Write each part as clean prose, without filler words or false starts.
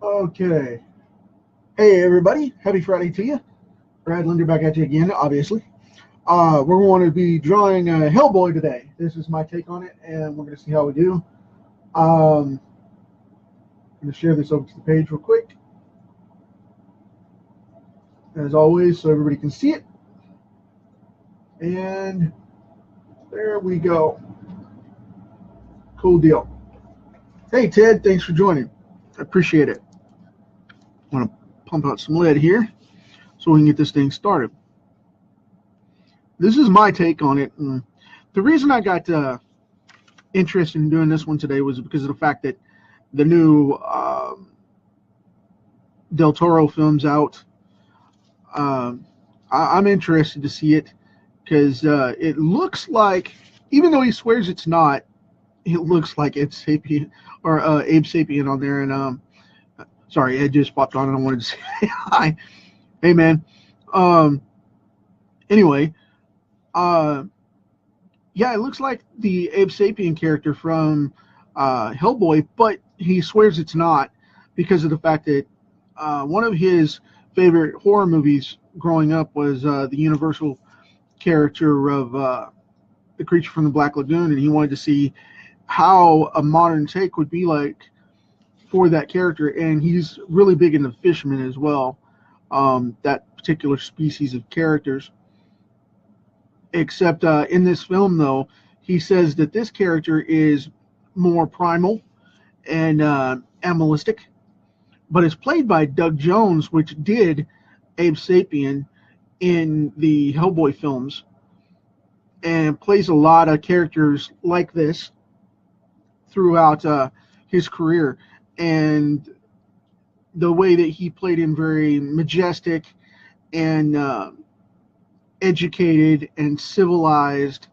Okay. Hey, everybody. Happy Friday to you. Brad Linder back at you again, obviously. We're going to be drawing Hellboy today. This is my take on it, and we're going to see how we do. I'm going to share this over to the page real quick, as always, so everybody can see it. And there we go. Cool deal. Hey, Ted, thanks for joining. I appreciate it. I'm going to pump out some lead here so we can get this thing started. This is my take on it. And the reason I got interested in doing this one today was because of the fact that the new Del Toro film's out. I'm interested to see it because it looks like, even though he swears it's not, it looks like Abe Sapien or Abe Sapien on there. And sorry, Ed just popped on and I wanted to say hi. Hey, man. Anyway, yeah, it looks like the Abe Sapien character from Hellboy, but he swears it's not because of the fact that one of his favorite horror movies growing up was the Universal character of the Creature from the Black Lagoon, and he wanted to see how a modern take would be like for that character. And he's really big into fishermen as well, that particular species of characters. Except in this film, though, he says that this character is more primal and animalistic, but it's played by Doug Jones, which did Abe Sapien in the Hellboy films, and plays a lot of characters like this throughout his career. And the way that he played him, very majestic and educated and civilized.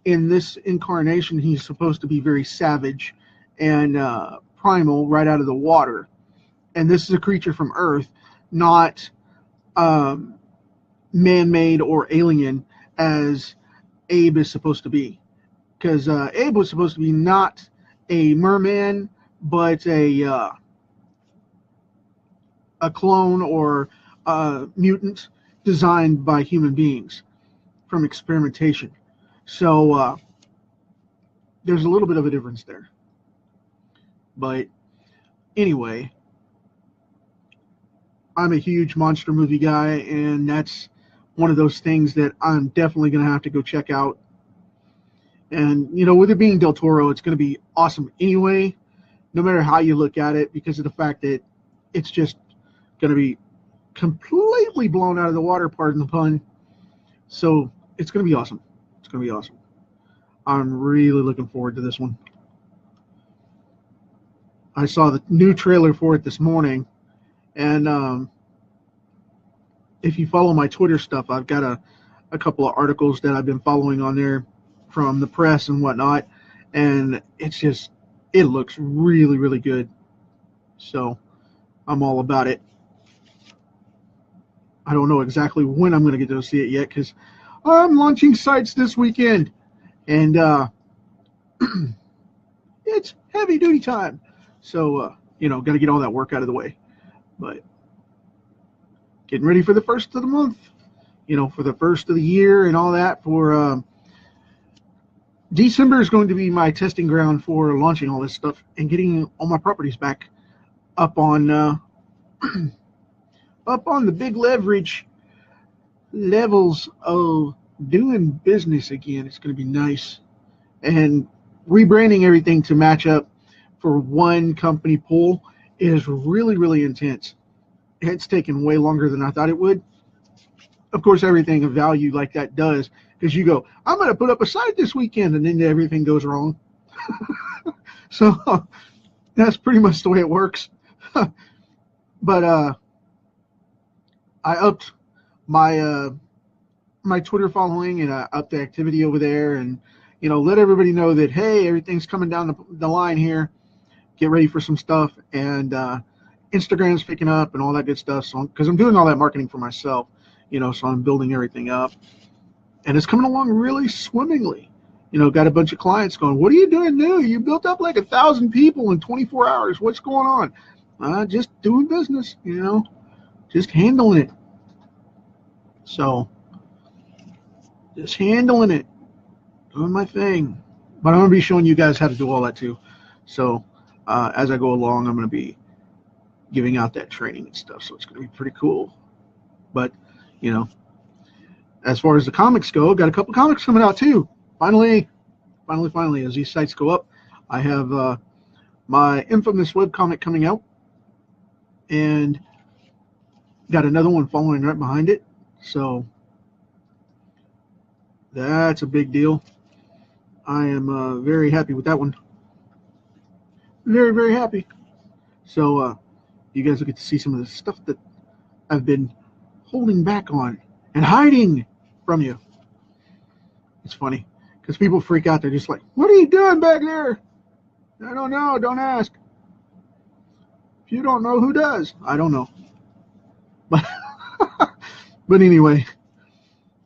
In this incarnation, he's supposed to be very savage and primal right out of the water. And this is a creature from Earth, not man-made or alien as Abe is supposed to be. Because Abe was supposed to be not a merman, but a clone or a mutant designed by human beings from experimentation. So there's a little bit of a difference there. But anyway, I'm a huge monster movie guy, and that's one of those things that I'm definitely going to have to go check out. And, you know, with it being Del Toro, it's going to be awesome anyway, no matter how you look at it, because of the fact that it's just going to be completely blown out of the water, pardon the pun. So it's going to be awesome. It's going to be awesome. I'm really looking forward to this one. I saw the new trailer for it this morning, and if you follow my Twitter stuff, I've got a couple of articles that I've been following on there from the press and whatnot, and it looks really, really good. So I'm all about it. I don't know exactly when I'm going to get to see it yet, because I'm launching sites this weekend, and it's heavy duty time. So, you know, got to get all that work out of the way. But getting ready for the first of the month, you know, for the first of the year and all that. For December is going to be my testing ground for launching all this stuff and getting all my properties back up on up on the big leverage levels of doing business again. It's going to be nice. And rebranding everything to match up for one company pool is really, really intense. It's taken way longer than I thought it would. Of course, everything of value like that does, because you go, I'm going to put up a site this weekend, and then everything goes wrong. So that's pretty much the way it works. But I upped my my Twitter following, and I upped the activity over there, and, you know, let everybody know that, hey, everything's coming down the line here. Get ready for some stuff. And Instagram's picking up and all that good stuff. So, because I'm doing all that marketing for myself, you know, so I'm building everything up. And it's coming along really swimmingly. You know, got a bunch of clients going, what are you doing new? You built up like 1,000 people in 24 hours. What's going on? just doing business, you know, just handling it. So, just handling it, doing my thing. But I'm going to be showing you guys how to do all that too. So, as I go along, I'm going to be giving out that training and stuff. So, it's going to be pretty cool. But, you know, as far as the comics go, got a couple comics coming out too. Finally, as these sites go up, I have my infamous webcomic coming out, and got another one following right behind it. So that's a big deal. I am very happy with that one. Very, very happy. So you guys will get to see some of the stuff that I've been holding back on and hiding from you. It's funny because people freak out. They're just like, "What are you doing back there?" I don't know. Don't ask. If you don't know, who does? I don't know. But but anyway,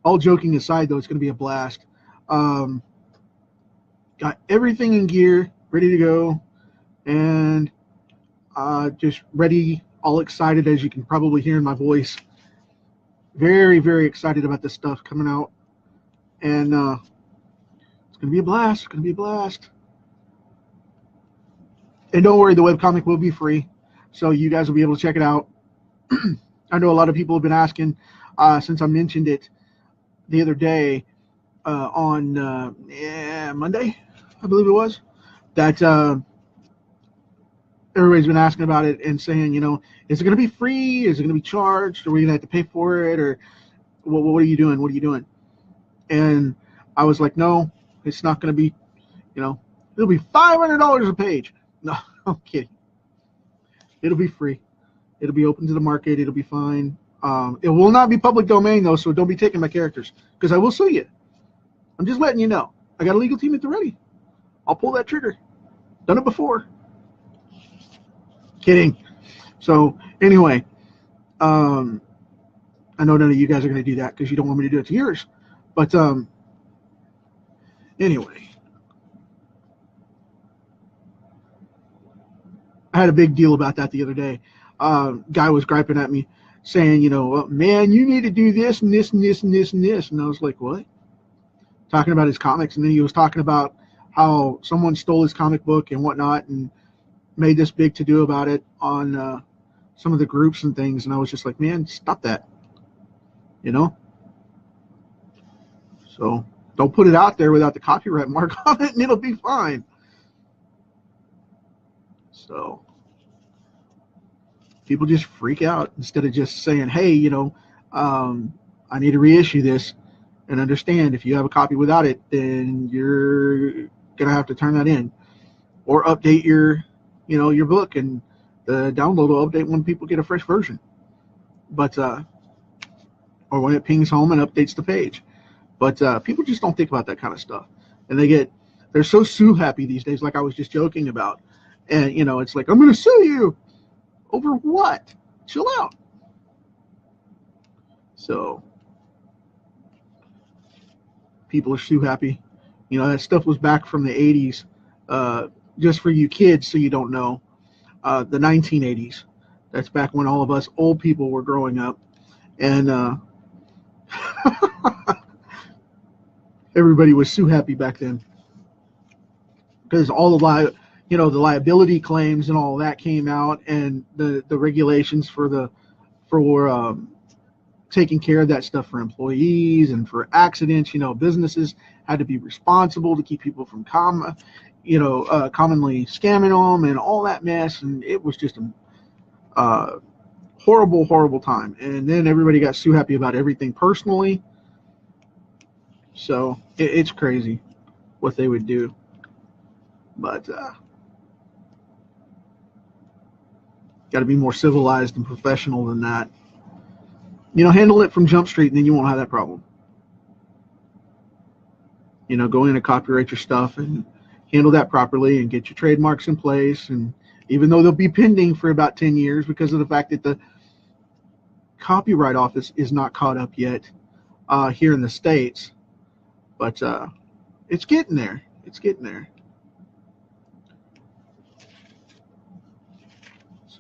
all joking aside, though, it's going to be a blast. Got everything in gear, ready to go, and just ready, all excited, as you can probably hear in my voice. Very, very excited about this stuff coming out, and it's going to be a blast. It's going to be a blast. And don't worry, the webcomic will be free, so you guys will be able to check it out. I know a lot of people have been asking since I mentioned it the other day on Monday, I believe it was, that everybody's been asking about it and saying, you know, is it going to be free? Is it going to be charged? Are we going to have to pay for it? Or what are you doing? What are you doing? And I was like, no, it's not going to be, you know, it'll be $500 a page. No, I'm kidding. It'll be free. It'll be open to the market. It'll be fine. It will not be public domain, though, so don't be taking my characters, because I will sue you. I'm just letting you know. I got a legal team at the ready. I'll pull that trigger. Done it before. Kidding. So, anyway, I know none of you guys are going to do that because you don't want me to do it to yours. But, anyway. I had a big deal about that the other day. Guy was griping at me saying, you know, man, you need to do this and this and this and this and this. And I was like, what? Talking about his comics. And then he was talking about how someone stole his comic book and whatnot and made this big to-do about it on some of the groups and things. And I was just like, man, stop that. You know? So don't put it out there without the copyright mark on it, and it'll be fine. So people just freak out instead of just saying, hey, you know, I need to reissue this, and understand if you have a copy without it, then you're going to have to turn that in or update your, you know, your book, and the download will update when people get a fresh version. But, or when it pings home and updates the page. But people just don't think about that kind of stuff. And they're so sue happy these days, like I was just joking about. And, you know, it's like, I'm going to sue you. Over what? Chill out. So, people are sue happy. You know, that stuff was back from the 80s. Just for you kids, so you don't know, the 1980s. That's back when all of us old people were growing up. And everybody was sue happy back then. Because all the the liability claims and all that came out, and the regulations for taking care of that stuff for employees and for accidents. You know, businesses had to be responsible to keep people from commonly scamming them and all that mess. And it was just a horrible, horrible time. And then everybody got sue happy about everything personally. So it's crazy what they would do. But got to be more civilized and professional than that. You know, handle it from Jump Street, and then you won't have that problem. You know, go in and copyright your stuff and handle that properly and get your trademarks in place. And even though they'll be pending for about 10 years because of the fact that the Copyright Office is not caught up yet here in the States, but it's getting there. It's getting there.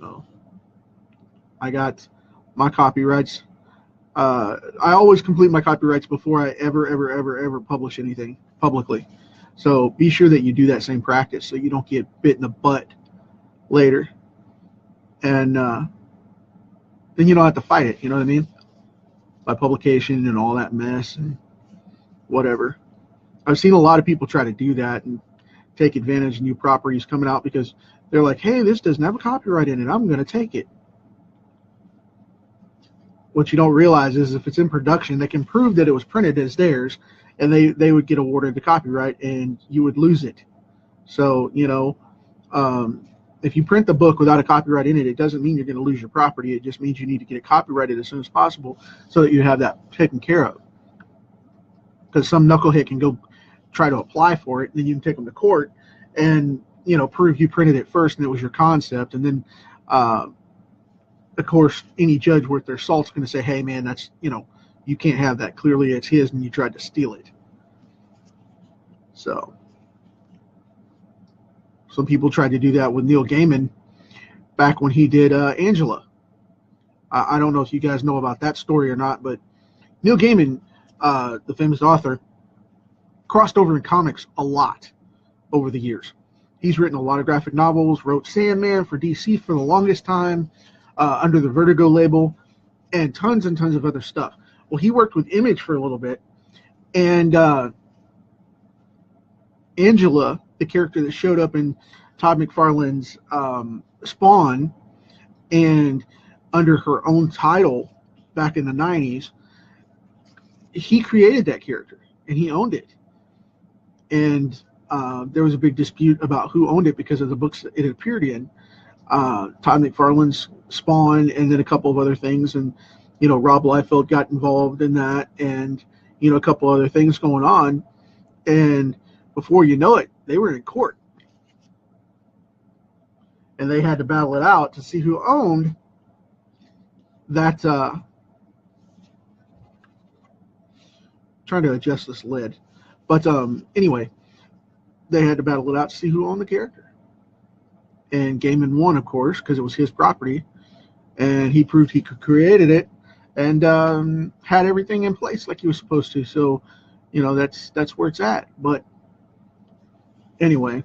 So I got my copyrights. I always complete my copyrights before I ever publish anything publicly. So be sure that you do that same practice so you don't get bit in the butt later. And then you don't have to fight it, you know what I mean? By publication and all that mess and whatever. I've seen a lot of people try to do that and take advantage of new properties coming out because they're like, hey, this doesn't have a copyright in it. I'm going to take it. What you don't realize is if it's in production, they can prove that it was printed as theirs, and they would get awarded the copyright, and you would lose it. So, you know, if you print the book without a copyright in it, it doesn't mean you're going to lose your property. It just means you need to get it copyrighted as soon as possible so that you have that taken care of. Because some knucklehead can go try to apply for it, and then you can take them to court and, you know, prove you printed it first and it was your concept. And then, of course, any judge worth their salt's going to say, hey, man, that's, you know, you can't have that. Clearly it's his and you tried to steal it. So some people tried to do that with Neil Gaiman back when he did Angela. I don't know if you guys know about that story or not, but Neil Gaiman, the famous author, crossed over in comics a lot over the years. He's written a lot of graphic novels, wrote Sandman for DC for the longest time, under the Vertigo label, and tons of other stuff. Well, he worked with Image for a little bit, and Angela, the character that showed up in Todd McFarlane's Spawn, and under her own title back in the 90s, he created that character, and he owned it. And there was a big dispute about who owned it because of the books that it appeared in. Todd McFarlane's Spawn, and then a couple of other things, and you know, Rob Liefeld got involved in that, and you know, a couple other things going on, and before you know it, they were in court, and they had to battle it out to see who owned that. Trying to adjust this lid, but anyway, they had to battle it out to see who owned the character. And Gaiman won, of course, because it was his property, and he proved he created it, and had everything in place like he was supposed to. So, you know, that's where it's at. But anyway,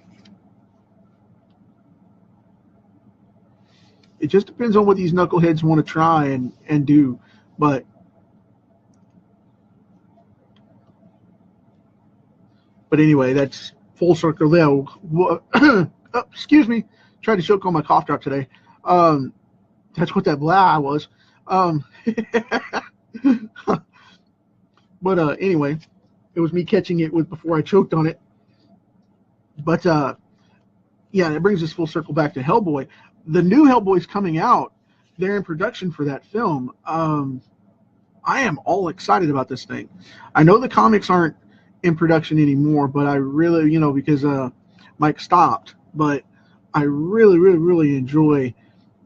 it just depends on what these knuckleheads want to try and do. But anyway, that's full circle there. Oh, excuse me. Tried to choke on my cough drop today. That's what that blah was. But anyway, it was me catching it before I choked on it. But yeah, that brings us full circle back to Hellboy. The new Hellboy's coming out. They're in production for that film. I am all excited about this thing. I know the comics aren't in production anymore, but I really, you know, because Mike stopped, but I really enjoy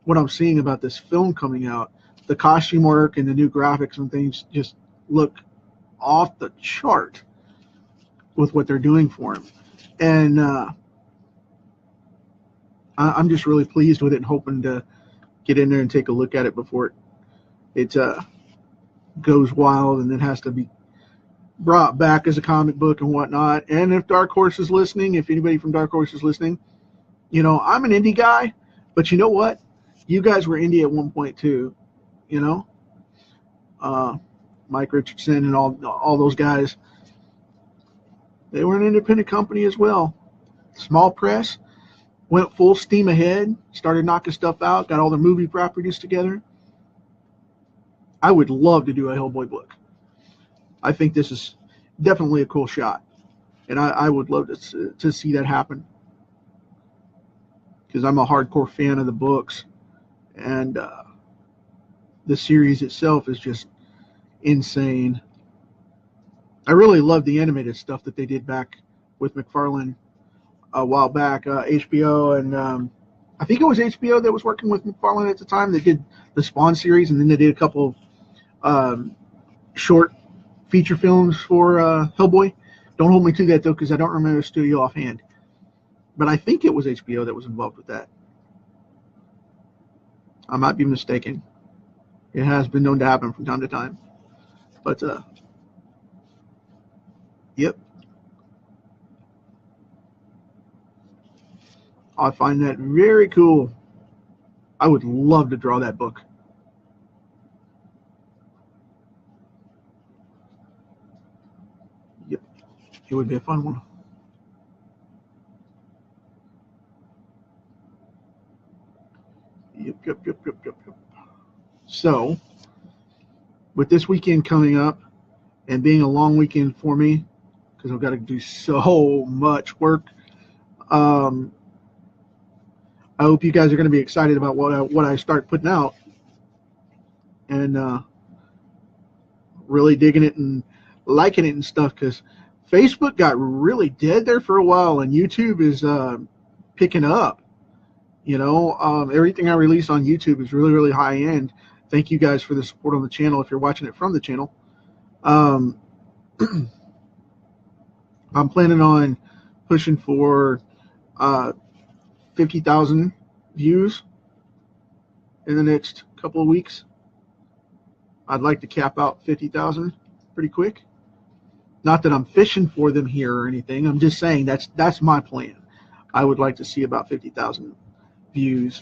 what I'm seeing about this film coming out. The costume work and the new graphics and things just look off the chart with what they're doing for him. And I'm just really pleased with it and hoping to get in there and take a look at it before it goes wild and then has to be brought back as a comic book and whatnot. And if Dark Horse is listening, if anybody from Dark Horse is listening, you know, I'm an indie guy, but you know what? You guys were indie at one point too, you know? Mike Richardson and all those guys, they were an independent company as well. Small press, went full steam ahead, started knocking stuff out, got all the movie properties together. I would love to do a Hellboy book. I think this is definitely a cool shot, and I would love to see that happen because I'm a hardcore fan of the books, and the series itself is just insane. I really love the animated stuff that they did back with McFarlane a while back. HBO, and I think it was HBO that was working with McFarlane at the time. They did the Spawn series, and then they did a couple of short feature films for Hellboy. Don't hold me to that, though, because I don't remember the studio offhand. But I think it was HBO that was involved with that. I might be mistaken. It has been known to happen from time to time. But, yep. I find that very cool. I would love to draw that book. Yep. It would be a fun one. Yep. So, with this weekend coming up and being a long weekend for me, because I've got to do so much work, I hope you guys are going to be excited about what I start putting out, and really digging it and liking it and stuff, because Facebook got really dead there for a while, and YouTube is picking up. You know, everything I release on YouTube is really, really high end. Thank you guys for the support on the channel if you're watching it from the channel. I'm planning on pushing for 50,000 views in the next couple of weeks. I'd like to cap out 50,000 pretty quick. Not that I'm fishing for them here or anything. I'm just saying that's my plan. I would like to see about 50,000 views.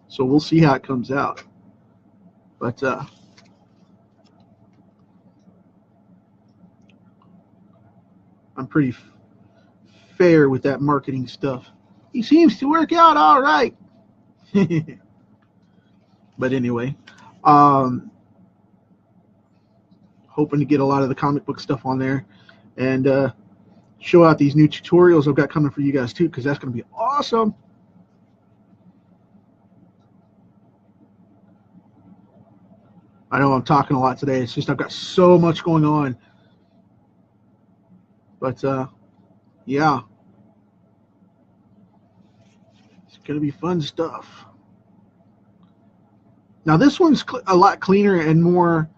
So we'll see how it comes out. But I'm pretty fair with that marketing stuff. He seems to work out all right. But anyway, hoping to get a lot of the comic book stuff on there and show out these new tutorials I've got coming for you guys too, because that's going to be awesome. I know I'm talking a lot today. It's just I've got so much going on. But yeah, it's going to be fun stuff. Now this one's a lot cleaner and more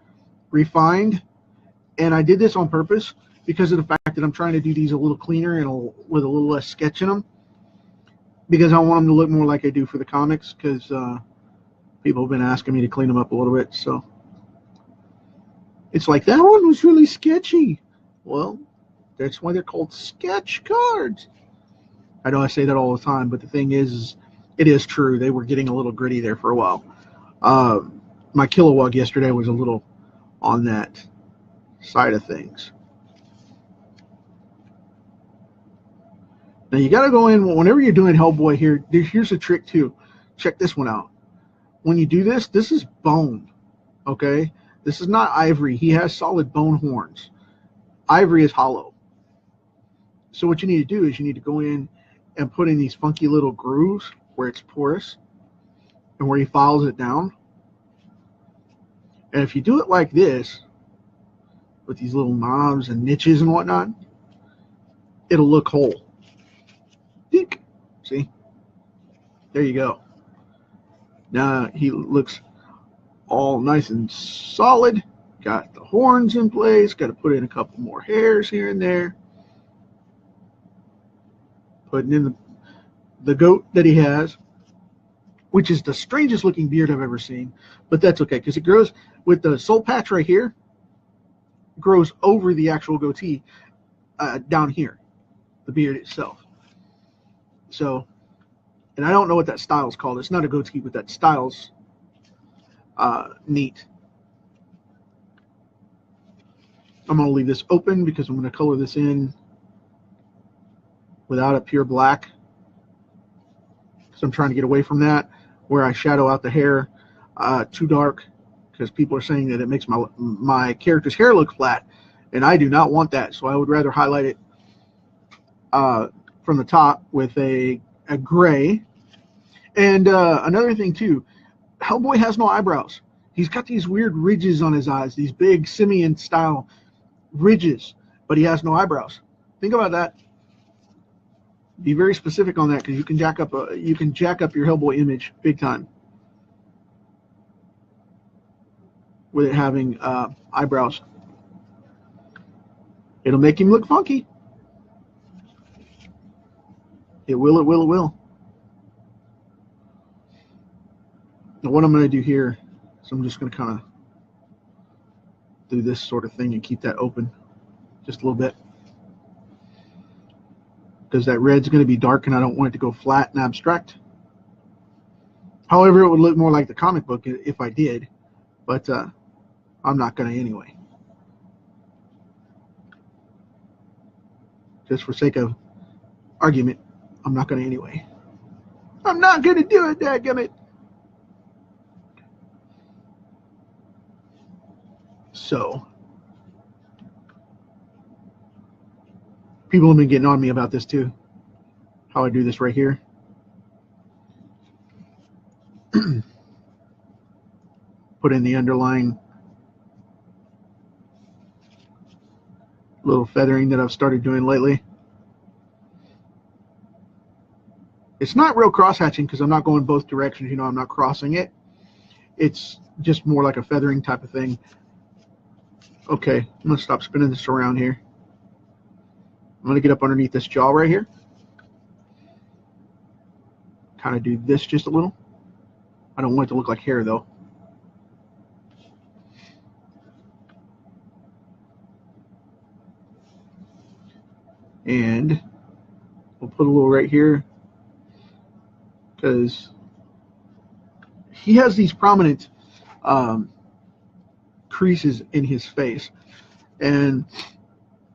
refined, and I did this on purpose because of the fact that I'm trying to do these a little cleaner and with a little less sketch in them, because I want them to look more like I do for the comics, because people have been asking me to clean them up a little bit. So it's like, that one was really sketchy. Well, that's why they're called sketch cards. I know I say that all the time, but the thing is it is true. They were getting a little gritty there for a while. My Kilowog yesterday was a little on that side of things. Now you got to go in whenever you're doing Hellboy here. Here's a trick too. Check this one out. When you do this, this is bone. Okay, this is not ivory. He has solid bone horns. Ivory is hollow. So what you need to do is you need to go in and put in these funky little grooves where it's porous and where he files it down. And if you do it like this, with these little knobs and niches and whatnot, it'll look whole. Dink. See? There you go. Now he looks all nice and solid. Got the horns in place. Got to put in a couple more hairs here and there. Putting in the goat that he has, which is the strangest looking beard I've ever seen. But that's okay, because it grows with the soul patch right here. It grows over the actual goatee down here, the beard itself. So, and I don't know what that style's called. It's not a goatee, but that style's neat. I'm going to leave this open because I'm going to color this in without a pure black, because I'm trying to get away from that, where I shadow out the hair too dark, because people are saying that it makes my character's hair look flat, and I do not want that. So I would rather highlight it from the top with a gray. And another thing too, Hellboy has no eyebrows. He's got these weird ridges on his eyes, these big simian style ridges, but he has no eyebrows. Think about that. Be very specific on that, because you can jack up your Hellboy image big time with it having eyebrows. It'll make him look funky. It will. Now what I'm going to do here is I'm just going to kind of do this sort of thing and keep that open just a little bit, because that red's going to be dark and I don't want it to go flat and abstract. However, it would look more like the comic book if I did, but I'm not going to anyway. Just for sake of argument, I'm not going to anyway. I'm not going to do it, dadgummit. So, people have been getting on me about this too. How I do this right here. Put in the underlying little feathering that I've started doing lately. It's not real cross-hatching because I'm not going both directions. You know, I'm not crossing it. It's just more like a feathering type of thing. Okay, I'm going to stop spinning this around here. I'm going to get up underneath this jaw right here. Kind of do this just a little. I don't want it to look like hair though. And we'll put a little right here because he has these prominent creases in his face, and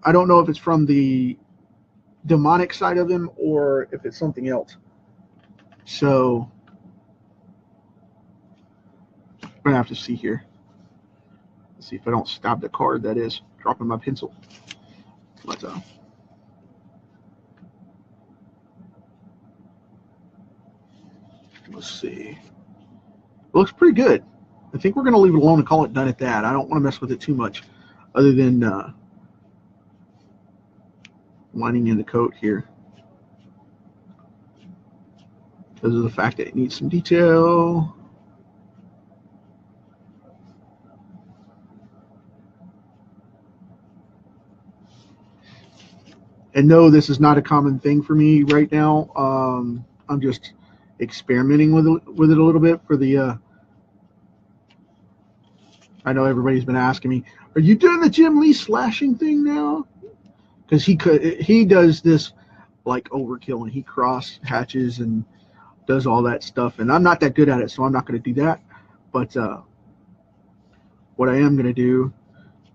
I don't know if it's from the demonic side of him or if it's something else. So I'm gonna have to see here. Let's see if I don't stab the card, that is dropping my pencil. But let's see. It looks pretty good. I think we're going to leave it alone and call it done at that. I don't want to mess with it too much other than lining in the coat here because of the fact that it needs some detail. And no, this is not a common thing for me right now. I'm just experimenting with it a little bit for the I know everybody's been asking me, are you doing the Jim Lee slashing thing now? Because he does this like overkill, and he cross hatches and does all that stuff, and I'm not that good at it, so I'm not going to do that. But what I am going to do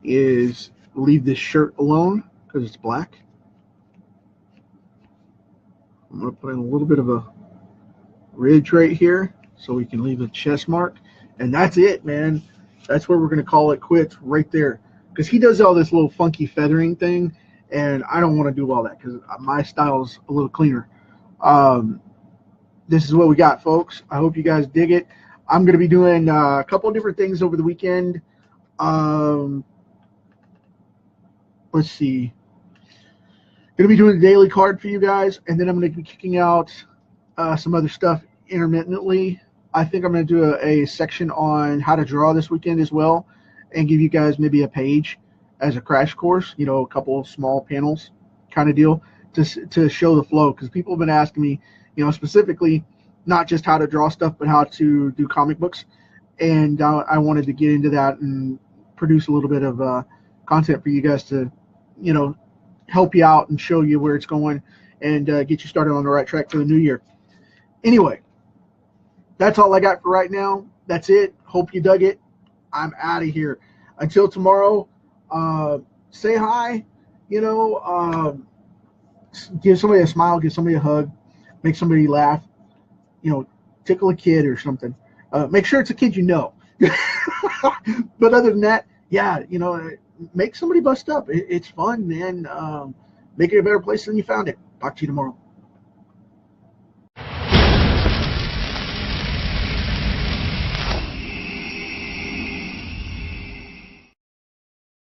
is leave this shirt alone because it's black. I'm going to put in a little bit of a ridge right here so we can leave a chest mark, and that's it, man. That's where we're going to call it quits right there, because he does all this little funky feathering thing, and I don't want to do all that because my style's a little cleaner. This is what we got, folks. I hope you guys dig it. I'm going to be doing a couple of different things over the weekend. Let's see. Going to be doing a daily card for you guys, and then I'm going to be kicking out some other stuff intermittently. I think I'm going to do a section on how to draw this weekend as well, and give you guys maybe a page as a crash course, you know, a couple of small panels kind of deal to show the flow, because people have been asking me, you know, specifically not just how to draw stuff, but how to do comic books, and I wanted to get into that and produce a little bit of content for you guys to, you know, help you out and show you where it's going and get you started on the right track for the new year. Anyway, that's all I got for right now. That's it. Hope you dug it. I'm out of here. Until tomorrow, say hi, you know, give somebody a smile, give somebody a hug, make somebody laugh, you know, tickle a kid or something. Make sure it's a kid you know. But other than that, yeah, you know, make somebody bust up. It's fun, man. Make it a better place than you found it. Talk to you tomorrow.